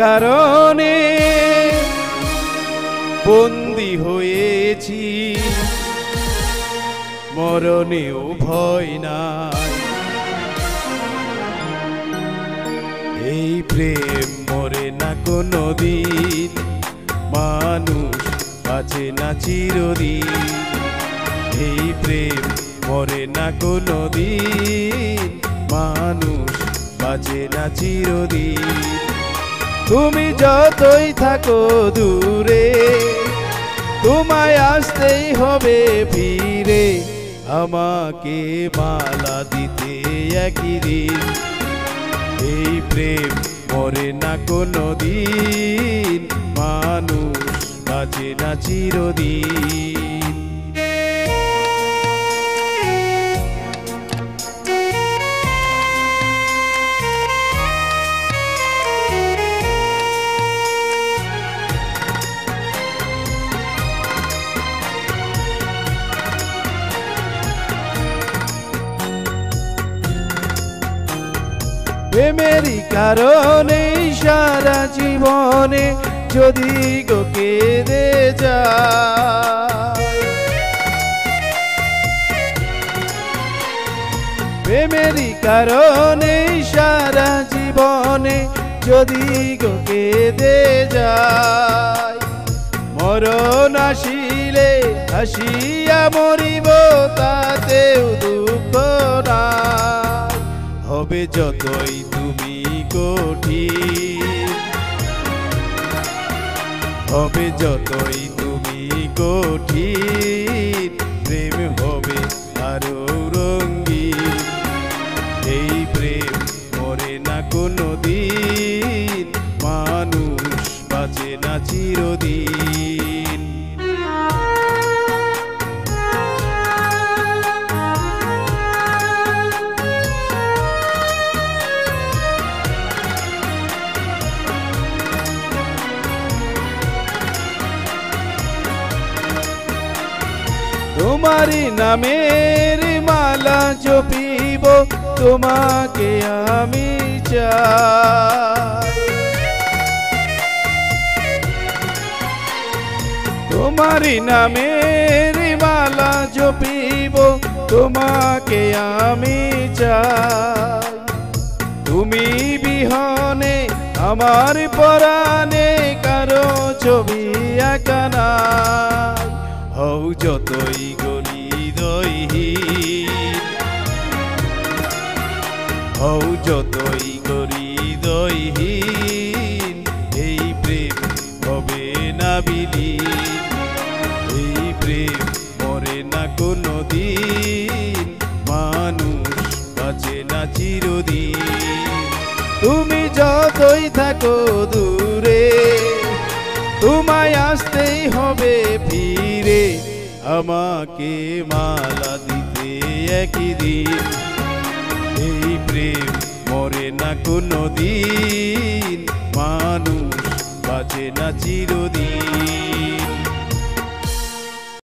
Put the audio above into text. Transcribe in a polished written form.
কারণে বন্দী হয়েছি, মরণেও ভয় নাই। এই প্রেম মরে না কোনো দিন, মানুষ বাঁচে না চিরদিন। এই প্রেম মরে না কোনো দিন, মানুষ বাঁচে না চিরদিন। তুমি যতই থাকো দূরে, তোমায় আসতেই হবে ফিরে, আমাকে মালা দিতে একই দিন। এই প্রেম মরে না কোনো দিন, মানুষ বাঁচে না চিরদিন। প্রেমেরই কারণে সারা জীবনে যদি গো কেঁদে যায়, প্রেমেরই কারণে সারা জীবনে যদি গো কেঁদে যায়। মরণ আসিলে হাসিয়া মরিব, তাতেও দুঃখ নাই। হবে যতই তুমি কঠিন, হবে যতই তুমি কঠিন, প্রেম হবে আরো রঙিন। এই প্রেম মরে না কোনো দিন, মানুষ বাঁচে না চিরদিন। তোমারি নামের মালা জপিব, তোমাকে আমি চাই। তোমারি নামের মালা জপিব, তোমাকে আমি চাই। তুমি বিহনে আমার পরাণে কারো ছবি আঁকা নাই। হও যতই হৃদয়হীন, হও যতই হৃদয়হীন, এই প্রেম হবে না বিলীন। এই প্রেম মরে না কোনো দিন, মানুষ বাঁচে না চিরদিন। তুমি যতই থাকো দূরে, তোমায় আসতেই হবে ফিরে, আমাকে মালা দিতে একই দিন। এই প্রেম মরে না কোনো দিন, মানুষ বাঁচে না চিরদিন।